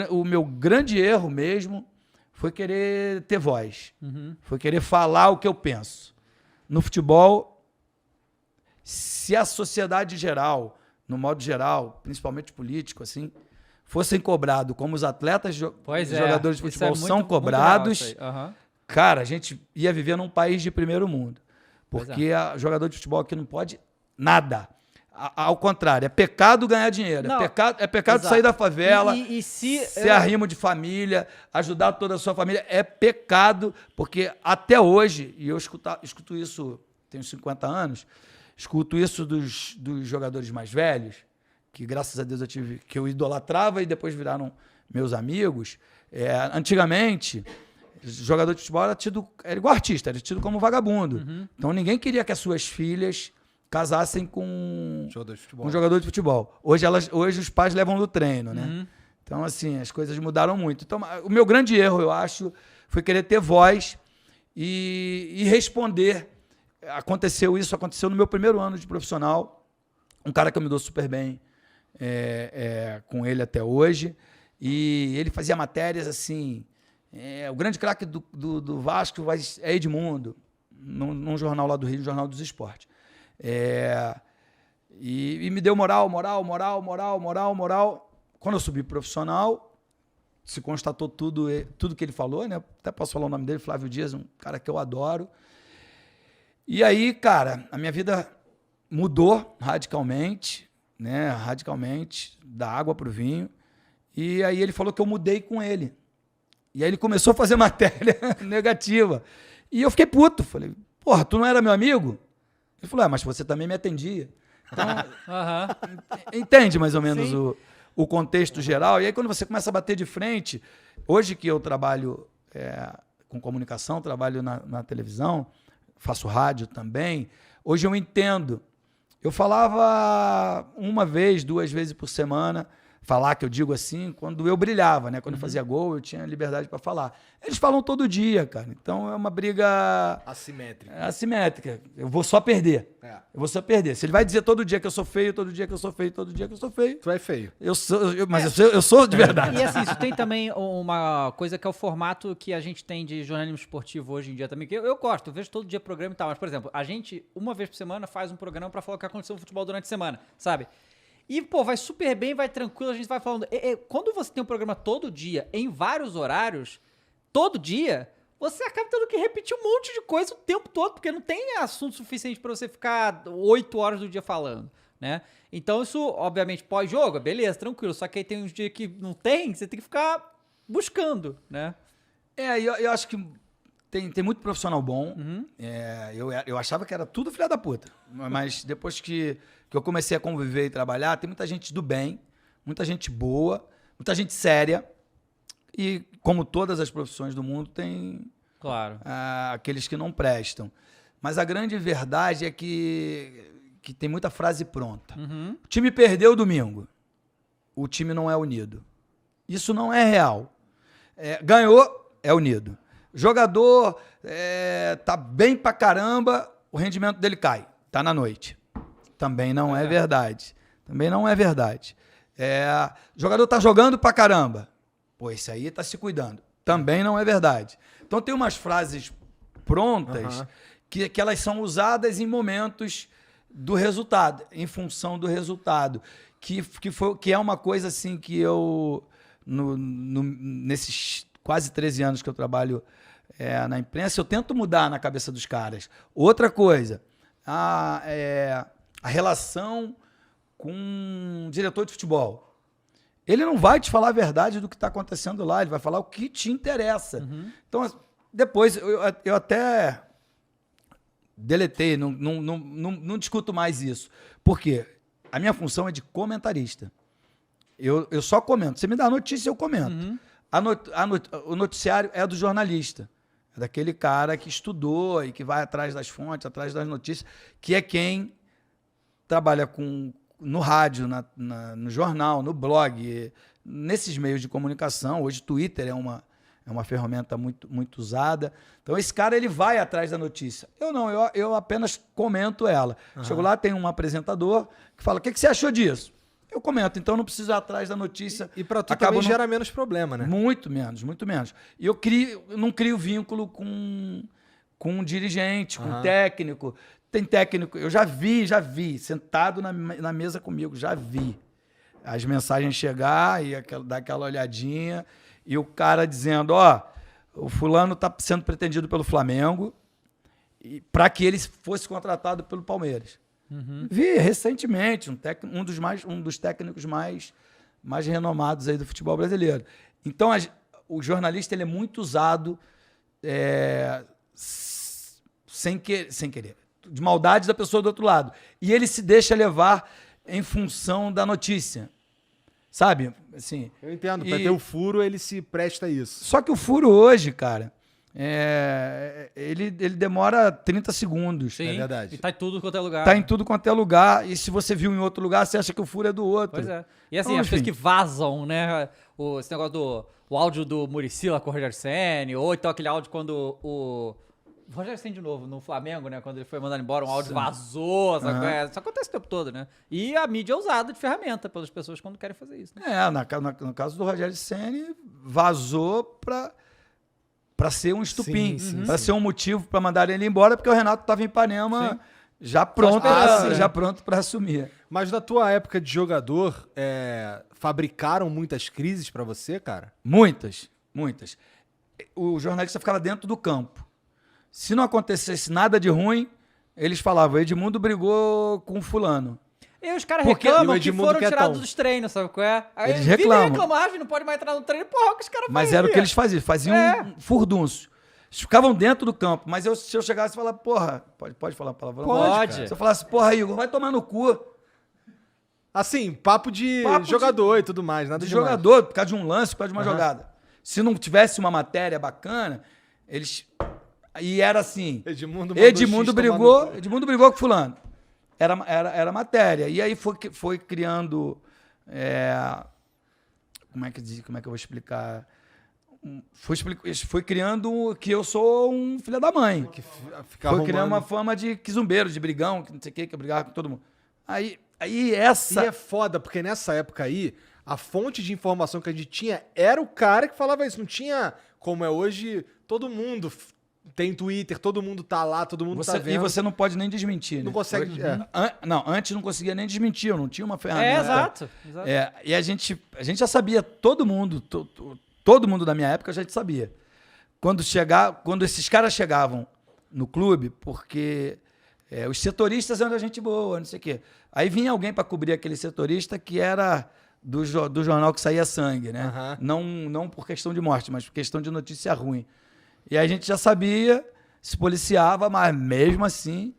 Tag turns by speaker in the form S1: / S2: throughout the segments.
S1: o meu grande erro mesmo foi querer ter voz. Foi querer falar o que eu penso. No futebol, se a sociedade geral, no modo geral, principalmente político, assim, fossem cobrados como os atletas jogadores de futebol são cobrados, cara, a gente ia viver num país de primeiro mundo. Porque jogador de futebol aqui não pode nada. Ao contrário, é pecado ganhar dinheiro. Não, é pecado sair da favela, ser arrimo de família, ajudar toda a sua família. É pecado, porque até hoje, e eu escuto isso, tenho 50 anos, escuto isso dos jogadores mais velhos, que graças a Deus que eu idolatrava e depois viraram meus amigos. Antigamente, jogador de futebol era igual artista, era tido como vagabundo. Então ninguém queria que as suas filhas casassem com um jogador de futebol. Hoje os pais levam no treino, né? Então, assim, as coisas mudaram muito. Então, o meu grande erro, eu acho, foi querer ter voz e responder. Aconteceu no meu primeiro ano de profissional. Um cara que eu me dou super bem com ele até hoje. E ele fazia matérias assim... o grande craque do Vasco é Edmundo, num jornal lá do Rio, no Jornal dos Esportes. E me deu moral. Quando eu subi profissional, se constatou tudo que ele falou, né? Até posso falar o nome dele, Flávio Dias, um cara que eu adoro. E aí, cara, a minha vida mudou radicalmente, né? Radicalmente, da água pro vinho. E aí ele falou que eu mudei com ele. E aí ele começou a fazer matéria negativa. E eu fiquei puto. Falei, porra, tu não era meu amigo? Ele falou, mas você também me atendia. Então, entende mais ou menos o contexto geral. E aí quando você começa a bater de frente, hoje que eu trabalho com comunicação, trabalho na televisão, faço rádio também, hoje eu entendo. Eu falava uma vez, 2 vezes por semana, falar que eu digo assim, quando eu brilhava, né? Quando eu fazia gol, eu tinha liberdade para falar. Eles falam todo dia, cara. Então é uma briga assimétrica. Eu vou só perder. Se ele vai dizer todo dia que eu sou feio, todo dia que eu sou feio, todo dia que eu sou feio.
S2: Tu é feio.
S1: Mas eu sou de verdade.
S3: E assim, isso tem também uma coisa que é o formato que a gente tem de jornalismo esportivo hoje em dia também, que eu gosto, eu vejo todo dia programa e tal. Mas, por exemplo, a gente, uma vez por semana, faz um programa para falar o que aconteceu no futebol durante a semana, sabe? E, pô, vai super bem, vai tranquilo, a gente vai falando. Quando você tem um programa todo dia, em vários horários, todo dia, você acaba tendo que repetir um monte de coisa o tempo todo, porque não tem assunto suficiente para você ficar 8 horas do dia falando, né? Então isso, obviamente, pós-jogo, beleza, tranquilo. Só que aí tem uns dias que não tem, você tem que ficar buscando, né?
S1: Eu acho que tem muito profissional bom. Eu achava que era tudo filha da puta. Mas depois que eu comecei a conviver e trabalhar, tem muita gente do bem, muita gente boa, muita gente séria. E, como todas as profissões do mundo, tem aqueles que não prestam. Mas a grande verdade é que tem muita frase pronta. O time perdeu domingo. O time não é unido. Isso não é real. Ganhou, é unido. Jogador tá bem pra caramba, o rendimento dele cai. Tá na noite. Também não é verdade. Também não é verdade. Jogador tá jogando pra caramba. Pô, esse aí tá se cuidando. Também não é verdade. Então tem umas frases prontas que elas são usadas em momentos do resultado, em função do resultado. Que é uma coisa assim que eu, nesses quase 13 anos que eu trabalho na imprensa, eu tento mudar na cabeça dos caras. Outra coisa, a relação com um diretor de futebol. Ele não vai te falar a verdade do que está acontecendo lá, ele vai falar o que te interessa. Então, depois, eu até deletei, não discuto mais isso. Por quê? A minha função é de comentarista. Eu só comento. Você me dá a notícia, eu comento. O noticiário é do jornalista. É daquele cara que estudou e que vai atrás das fontes, atrás das notícias, que é quem trabalha no rádio, no jornal, no blog, nesses meios de comunicação. Hoje, Twitter é uma ferramenta muito, muito usada. Então, esse cara ele vai atrás da notícia. Eu não, eu apenas comento ela. Chego lá, tem um apresentador que fala, o que você achou disso? eu comento. Então, não preciso ir atrás da notícia.
S2: E para tu também gera menos problema, né?
S1: Muito menos, muito menos. E eu não crio vínculo com um dirigente, com um técnico. Tem técnico, eu já vi, sentado na mesa comigo, já vi as mensagens chegar e dar aquela olhadinha, e o cara dizendo, o fulano está sendo pretendido pelo Flamengo para que ele fosse contratado pelo Palmeiras. Vi recentemente um dos técnicos mais renomados aí do futebol brasileiro. Então, o jornalista ele é muito usado sem querer, de maldade da pessoa do outro lado. E ele se deixa levar em função da notícia. Sabe? Assim,
S2: eu entendo. Para ter o furo, ele se presta a isso.
S1: Só que o furo hoje, cara, ele demora 30 segundos.
S3: Sim,
S2: é verdade.
S3: E tá em tudo quanto é lugar.
S1: Tá em tudo quanto é lugar. E se você viu em outro lugar, você acha que o furo é do outro.
S3: Pois é. E assim,
S1: Então,
S3: as coisas que vazam, né? Esse negócio o áudio do Muricy lá com o Rogério Ceni, ou então aquele áudio quando o Rogério Ceni de novo, no Flamengo, né? Quando ele foi mandado embora, um áudio vazou, sabe? Isso acontece o tempo todo, né? E a mídia é usada de ferramenta pelas pessoas quando querem fazer isso. Né?
S1: No caso do Rogério Ceni, vazou para ser um estupim, para ser um motivo para mandar ele embora, porque o Renato estava em Ipanema já pronto para assumir.
S2: Mas na tua época de jogador, fabricaram muitas crises para você, cara?
S1: Muitas. O jornalista ficava dentro do campo. Se não acontecesse nada de ruim, eles falavam, Edmundo brigou com fulano.
S3: E os caras reclamam que foram
S2: quietão.
S3: tirados dos treinos, sabe qual é? Aí
S1: Eles reclamam.
S3: Não pode mais entrar no treino. Porra, o que os caras
S1: Mas era o que eles faziam um furdunço. Eles ficavam dentro do campo, mas se eu chegasse e falar, porra, pode falar palavrão?
S3: Pode.
S1: Se eu falasse, porra, Igor, vai tomar no cu.
S2: Assim, papo de jogador e tudo mais, nada
S1: De
S2: demais.
S1: jogador, por causa de um lance, por causa de uma jogada. Se não tivesse uma matéria bacana, eles... E era assim, Edmundo brigou com fulano. Era matéria. E aí foi criando... Como é que eu vou explicar? Foi criando que eu sou um filho da mãe. Foi criando uma fama de quizumbeiro, de brigão, que não sei o que eu brigava com todo mundo. Aí essa...
S2: E é foda, porque nessa época aí, a fonte de informação que a gente tinha era o cara que falava isso. Não tinha, como é hoje, todo mundo tem Twitter, todo mundo tá lá, todo mundo tá vendo.
S1: E você não pode nem desmentir, né?
S2: Não consegue...
S1: Não, antes não conseguia nem desmentir, eu não tinha uma ferramenta.
S3: Exato.
S1: E a gente já sabia, todo mundo da minha época já sabia. Quando esses caras chegavam no clube, porque os setoristas eram gente boa, não sei o quê. Aí vinha alguém para cobrir aquele setorista que era do jornal que saía sangue, né? Não por questão de morte, mas por questão de notícia ruim. E aí a gente já sabia, se policiava, mas mesmo assim...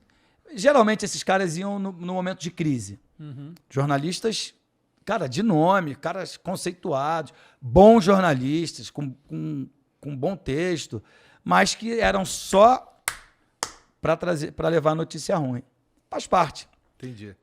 S1: Geralmente esses caras iam no momento de crise. Jornalistas, cara, de nome, caras conceituados, bons jornalistas, com bom texto, mas que eram só para levar notícia ruim. Faz parte.
S2: Entendi.